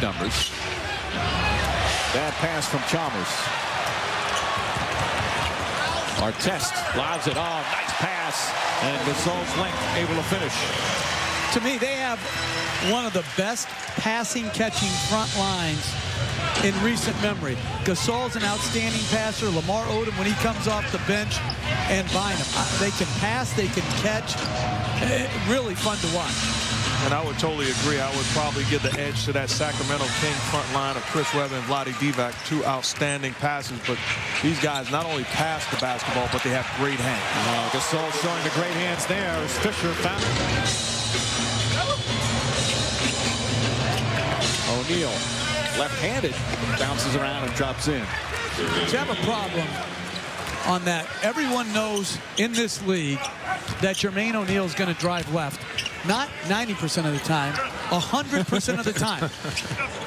numbers. Bad pass from Chalmers. Artest lobs it off. Nice pass. And Gasol's length able to finish. To me, they have one of the best passing catching front lines in recent memory. Gasol's an outstanding passer. Lamar Odom when he comes off the bench, and Bynum. They can pass, they can catch. Really fun to watch. And I would totally agree. I would probably give the edge to that Sacramento King front line of Chris Webber and Vlade Divac. Two outstanding passes, but these guys not only pass the basketball, but they have great hands. Gasol showing the great hands there as Fisher found it. O'Neal, left-handed, bounces around and drops in. You have a problem on that. Everyone knows in this league that Jermaine O'Neal is going to drive left. Not 90% of the time, 100% of the time.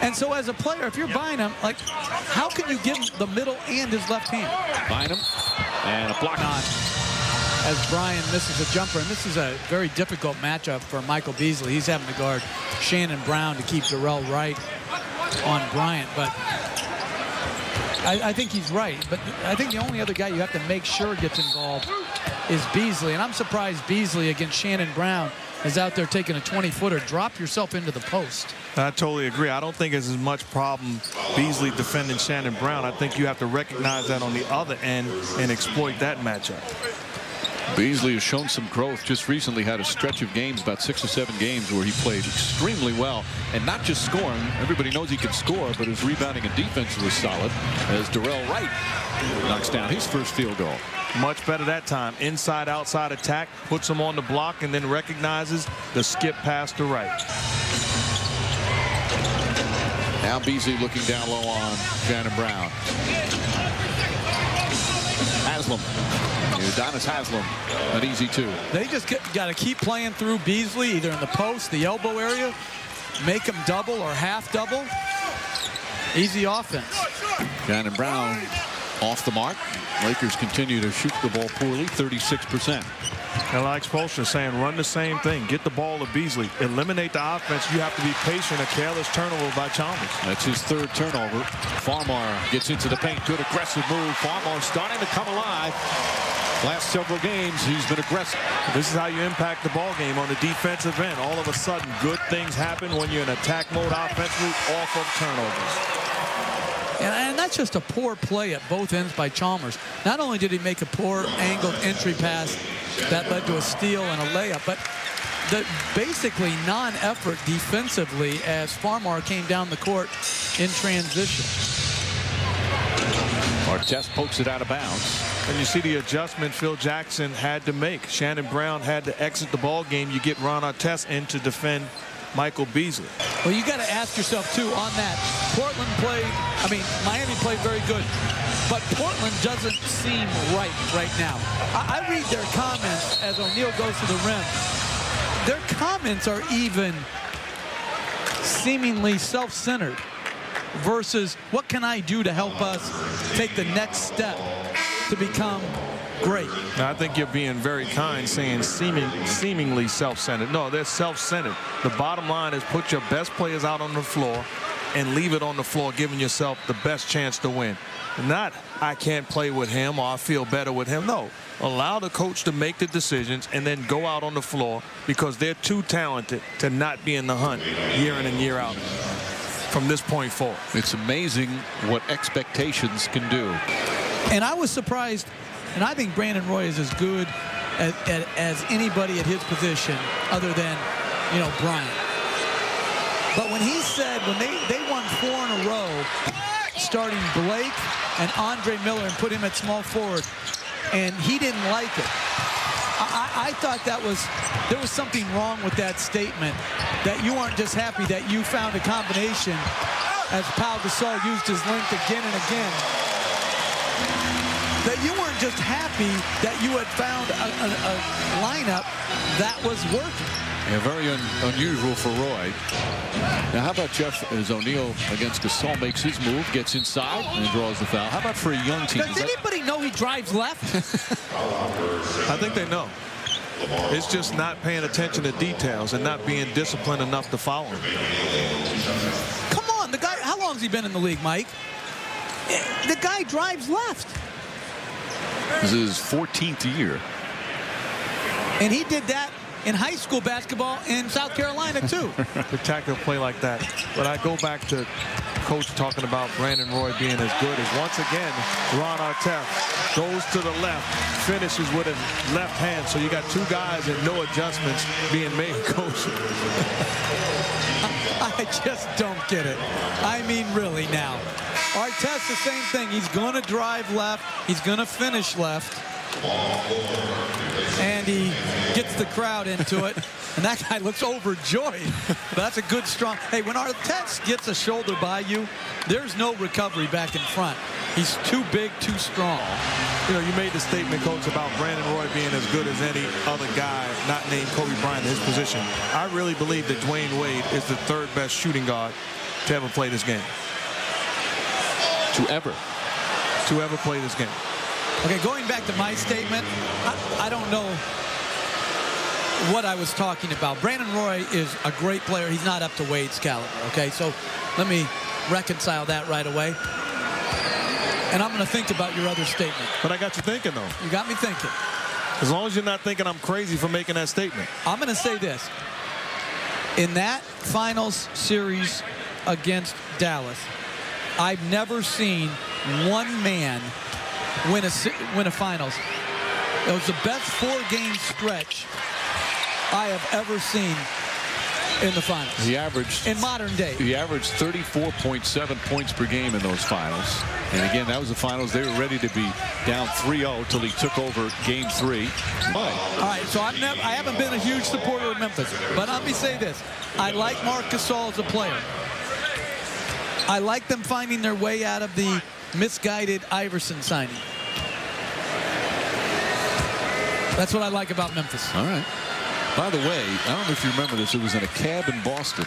And so as a player, if you're Bynum, like, how can you give him the middle and his left hand? Bynum and a block on. As Brian misses a jumper, and this is a very difficult matchup for Michael Beasley. He's having to guard Shannon Brown to keep Darrell Wright on Bryant, but I think he's right. But I think the only other guy you have to make sure gets involved is Beasley, and I'm surprised Beasley against Shannon Brown is out there taking a 20-footer. Drop yourself into the post. I totally agree. I don't think it's as much problem Beasley defending Shannon Brown. I think you have to recognize that on the other end and exploit that matchup. Beasley has shown some growth. Just recently had a stretch of games, about 6 or 7 games, where he played extremely well. And not just scoring. Everybody knows he can score, but his rebounding and defense was solid as Darrell Wright knocks down his first field goal. Much better that time. Inside, outside attack, puts him on the block, and then recognizes the skip pass to Wright. Now Beasley looking down low on Shannon Brown. Haslam. Udonis Haslam, an easy 2. They just got to keep playing through Beasley, either in the post, the elbow area, make him double or half double. Easy offense. Shannon Brown off the mark. Lakers continue to shoot the ball poorly, 36%. And like Spoelstra saying, run the same thing. Get the ball to Beasley. Eliminate the offense. You have to be patient. A careless turnover by Chalmers. That's his 3rd turnover. Farmar gets into the paint. Good aggressive move. Farmar starting to come alive. Last several games, he's been aggressive. This is how you impact the ball game on the defensive end. All of a sudden, good things happen when you're in attack mode offensively off of turnovers. And that's just a poor play at both ends by Chalmers. Not only did he make a poor angled entry pass that led to a steal and a layup, but the basically non-effort defensively as Farmar came down the court in transition. Artest pokes it out of bounds. And you see the adjustment Phil Jackson had to make. Shannon Brown had to exit the ball game. You get Ron Artest in to defend Michael Beasley. Well, you got to ask yourself, too, on that. Miami played very good, but Portland doesn't seem right now. I read their comments as O'Neal goes to the rim. Their comments are even seemingly self-centered versus what can I do to help us take the next step to become great. Now, I think you're being very kind saying seemingly self-centered. No, they're self-centered. The bottom line is put your best players out on the floor and leave it on the floor, giving yourself the best chance to win. Not, I can't play with him or I feel better with him. No, allow the coach to make the decisions and then go out on the floor because they're too talented to not be in the hunt year in and year out from this point forward. It's amazing what expectations can do. And I was surprised, and I think Brandon Roy is as good as anybody at his position other than, Bryant. But when he said, when they won 4 in a row, starting Blake and Andre Miller and put him at small forward, and he didn't like it. I thought there was something wrong with that statement, that you aren't just happy that you found a combination as Pau Gasol used his length again and again, that you weren't just happy that you had found a lineup that was working. Yeah, very unusual for Roy. Now, how about Jeff as O'Neal against Gasol makes his move, gets inside, and draws the foul? How about for a young team? Does anybody know he drives left? I think they know. It's just not paying attention to details and not being disciplined enough to follow him. Come on, the has he been in the league, Mike? The guy drives left. This is his 14th year. And he did that in high school basketball in South Carolina, too. Spectacular play like that. But I go back to Coach talking about Brandon Roy being as good as, once again, Ron Artest goes to the left, finishes with his left hand. So you got two guys and no adjustments being made, Coach. I just don't get it. I mean, really now. Artest, the same thing. He's going to drive left. He's going to finish left. And he gets the crowd into it. And that guy looks overjoyed. But that's a good, strong. Hey, when Artest gets a shoulder by you, there's no recovery back in front. He's too big, too strong. You know, you made the statement, Coach, about Brandon Roy being as good as any other guy not named Kobe Bryant in his position. I really believe that Dwayne Wade is the third best shooting guard to ever play this game. To ever play this game. Okay, going back to my statement, I don't know what I was talking about. Brandon Roy is a great player. He's not up to Wade's caliber, okay? So let me reconcile that right away. And I'm going to think about your other statement. But I got you thinking, though. You got me thinking. As long as you're not thinking I'm crazy for making that statement. I'm going to say this. In that finals series against Dallas, I've never seen one man win a finals. It was the best four-game stretch I have ever seen in the finals. He averaged, in modern day. He averaged 34.7 points per game in those finals. And again, that was the finals. They were ready to be down 3-0 till he took over game 3. All right, so I haven't been a huge supporter of Memphis, but let me say this. I like Marc Gasol as a player. I like them finding their way out of the misguided Iverson signing. That's what I like about Memphis. All right. By the way, I don't know if you remember this. It was in a cab in Boston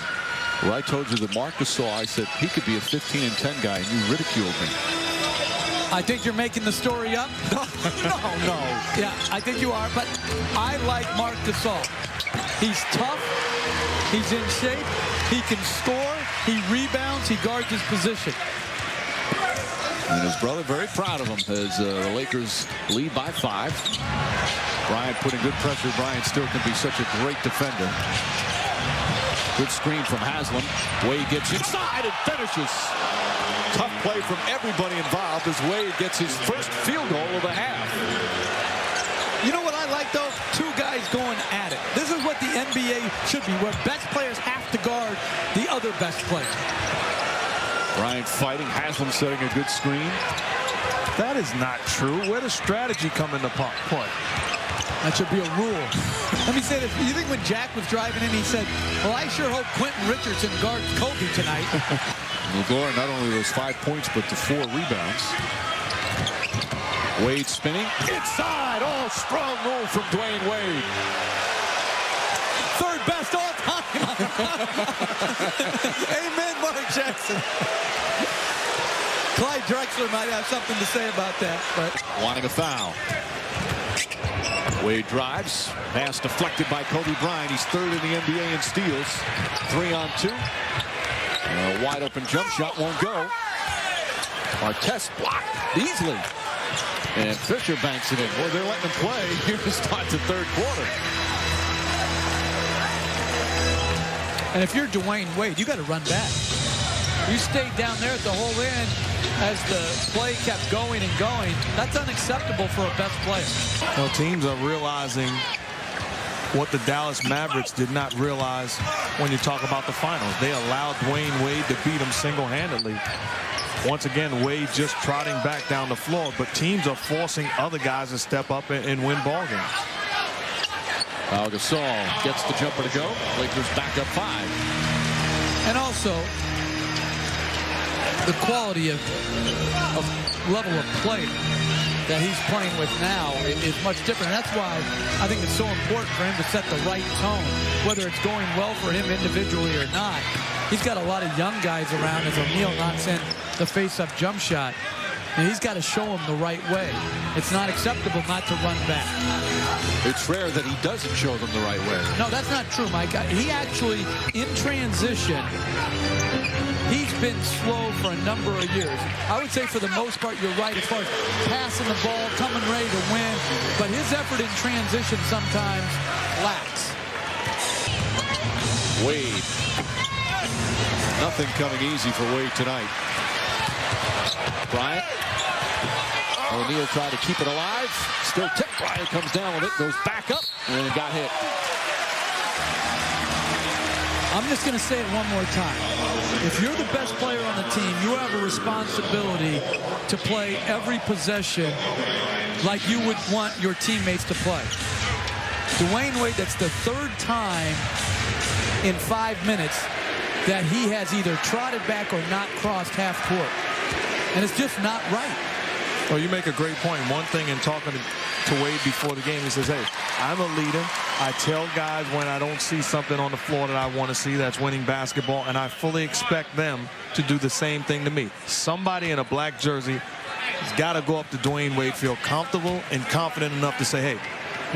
where I told you that Marc Gasol, I said he could be a 15 and 10 guy, and you ridiculed me. I think you're making the story up. No. Yeah, I think you are, but I like Marc Gasol. He's tough. He's in shape. He can score. He rebounds. He guards his position. And his brother very proud of him as the Lakers lead by 5. Bryant putting good pressure. Bryant still can be such a great defender. Good screen from Haslam. Wade gets inside and finishes. Tough play from everybody involved as Wade gets his first field goal of the half. You know what I like, though? Two guys going at it. This is what the NBA should be, where best players have to guard the other best player. Bryant fighting. Haslam setting a good screen. That is not true. Where does strategy come into play? That should be a rule. Let me say this. You think when Jack was driving in, he said, well, I sure hope Quentin Richardson guards Kobe tonight. LeGore not only those 5 points, but the 4 rebounds. Wade spinning. Inside. Oh, strong move from Dwayne Wade. Third best all time. Amen, Mark Jackson. Clyde Drexler might have something to say about that. But wanting a foul. Wade drives. Pass deflected by Kobe Bryant. He's third in the NBA in steals. 3-on-2. A wide open jump shot won't go. Artest blocked easily. And Fisher banks it in. Boy, they're letting him play here to start the third quarter. And if you're Dwayne Wade, you got to run back. You stayed down there at the whole end as the play kept going and going. That's unacceptable for a best player. Well, teams are realizing what the Dallas Mavericks did not realize when you talk about the finals. They allowed Dwayne Wade to beat them single-handedly. Once again, Wade just trotting back down the floor, but teams are forcing other guys to step up and win ball games. Gasol gets the jumper to go. Lakers back up 5. And also, the quality of level of play that he's playing with now is much different. That's why I think it's so important for him to set the right tone, whether it's going well for him individually or not. He's got a lot of young guys around as O'Neal knocks in the face-up jump shot. And he's got to show him the right way. It's not acceptable not to run back. It's rare that he doesn't show them the right way. No, that's not true, Mike. He actually, in transition, he's been slow for a number of years. I would say for the most part, you're right as far as passing the ball, coming ready to win. But his effort in transition sometimes lacks. Wade. Nothing coming easy for Wade tonight. Bryant. O'Neal tried to keep it alive. Still tipped. Bryant comes down with it, goes back up, and it got hit. I'm just going to say it one more time. If you're the best player on the team, you have a responsibility to play every possession like you would want your teammates to play. Dwayne Wade, that's the third time in 5 minutes that he has either trotted back or not crossed half court. And it's just not right. Well, you make a great point. One thing in talking to Wade before the game, he says, hey, I'm a leader. I tell guys when I don't see something on the floor that I want to see, that's winning basketball, and I fully expect them to do the same thing to me. Somebody in a black jersey has got to go up to Dwayne Wade, feel comfortable and confident enough to say, hey,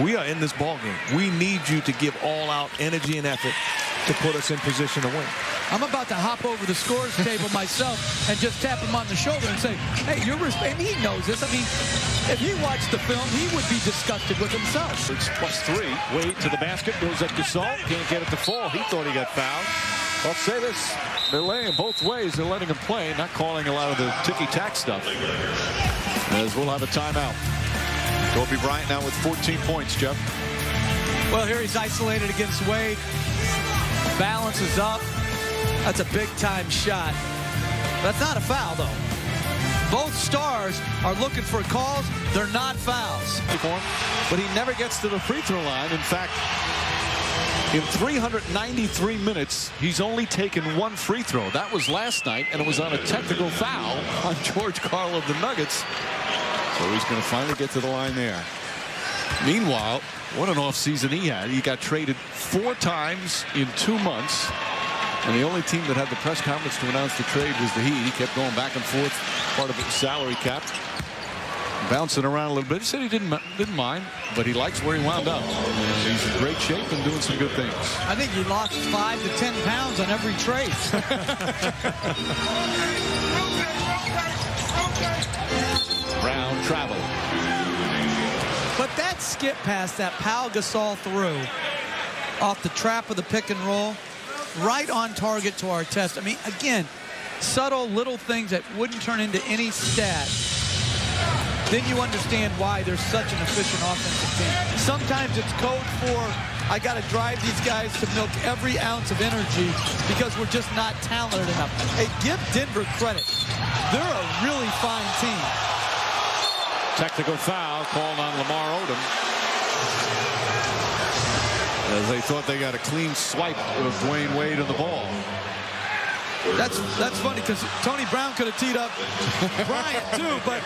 we are in this ball game. We need you to give all out energy and effort to put us in position to win. I'm about to hop over the scores table myself and just tap him on the shoulder and say, hey, and he knows this. I mean, if he watched the film, he would be disgusted with himself. It's +3. Wade to the basket, goes up to Gasol. Can't get it to fall. He thought he got fouled. I'll say this. They're laying both ways. They're letting him play, not calling a lot of the ticky-tack stuff. As we'll have a timeout. Kobe Bryant now with 14 points, Jeff. Well, here he's isolated against Wade. Balance is up. That's a big-time shot. That's not a foul, though. Both stars are looking for calls. They're not fouls. But he never gets to the free throw line. In fact, in 393 minutes, he's only taken one free throw. That was last night, and it was on a technical foul on George Karl of the Nuggets. So he's going to finally get to the line there. Meanwhile, what an offseason he had. He got traded 4 times in 2 months. And the only team that had the press conference to announce the trade was the Heat. He kept going back and forth. Part of it was salary cap. Bouncing around a little bit. He said he didn't mind, but he likes where he wound up. And he's in great shape and doing some good things. I think he lost 5 to 10 pounds on every trade. Brown travel. But that skip pass that Pau Gasol threw off the trap of the pick and roll, right on target to Artest. I mean, again, subtle little things that wouldn't turn into any stat. Then you understand why they're such an efficient offensive team. Sometimes it's code for, I got to drive these guys to milk every ounce of energy because we're just not talented enough. Hey, give Denver credit. They're a really fine team. Technical foul called on Lamar Odom. As they thought they got a clean swipe of Dwayne Wade on the ball. That's funny because Tony Brown could have teed up Bryant too, but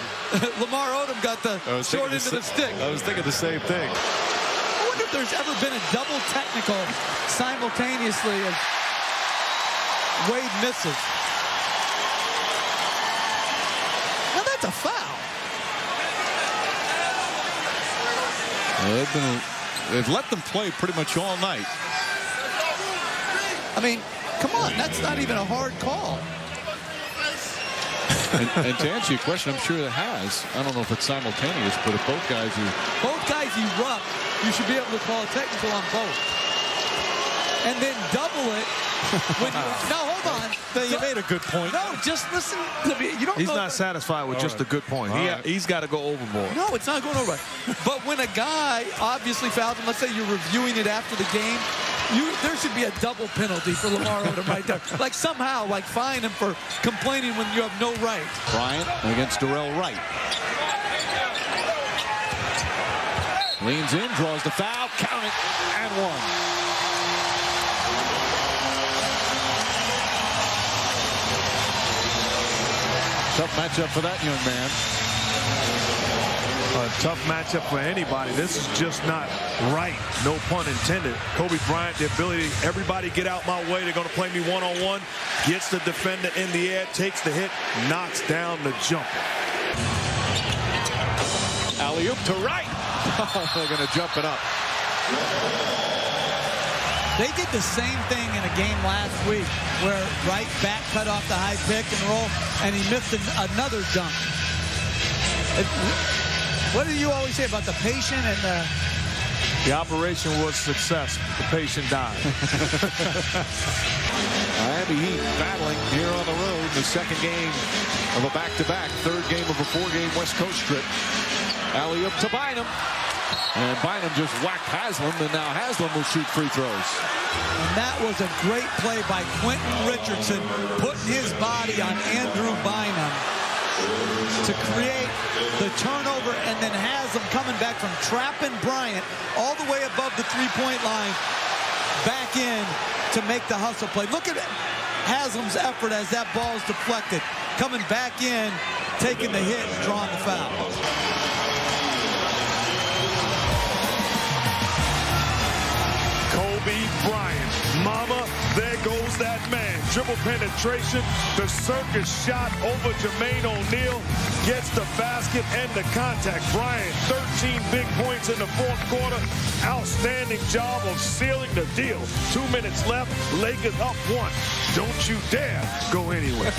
Lamar Odom got the short end of the stick. I was thinking the same thing. I wonder if there's ever been a double technical simultaneously as Wade misses. Now that's a foul. Well, they've let them play pretty much all night. I mean, come on, that's not even a hard call. and to answer your question, I'm sure it has. I don't know if it's simultaneous, but if both guys erupt, you should be able to call a technical on both. And then double it when you... No, hold on. You made a good point. No, just listen to me. You don't He's not satisfied with just a good point. He's got to go overboard. No, it's not going over. But when a guy obviously fouls him, let's say you're reviewing it after the game, there should be a double penalty for Lamar Odom right there. Like somehow, like fine him for complaining when you have no right. Bryant against Darrell Wright. Leans in, draws the foul, count it, and one. Tough matchup for that young man. A tough matchup for anybody. This is just not right. No pun intended. Kobe Bryant, the ability, everybody get out my way. They're going to play me one-on-one. Gets the defender in the air, takes the hit, knocks down the jumper. Alley-oop to Wright. They're going to jump it up. They did the same thing in a game last week where right back cut off the high pick and roll, and he missed another dunk. What do you always say about the patient and the... The operation was success. The patient died. Miami Heat battling here on the road. The second game of a back-to-back. Third game of a 4-game West Coast trip. Alley-oop to Bynum. And Bynum just whacked Haslam, and now Haslam will shoot free throws. And that was a great play by Quentin Richardson, putting his body on Andrew Bynum to create the turnover, and then Haslam coming back from trapping Bryant all the way above the three-point line back in to make the hustle play. Look at Haslam's effort as that ball is deflected, coming back in, taking the hit, and drawing the foul. Kobe Bryant, mama, there goes that man. Dribble penetration, the circus shot over Jermaine O'Neal, gets the basket and the contact. Bryant, 13 big points in the fourth quarter. Outstanding job of sealing the deal. 2 minutes left, Lakers up 1. Don't you dare go anywhere.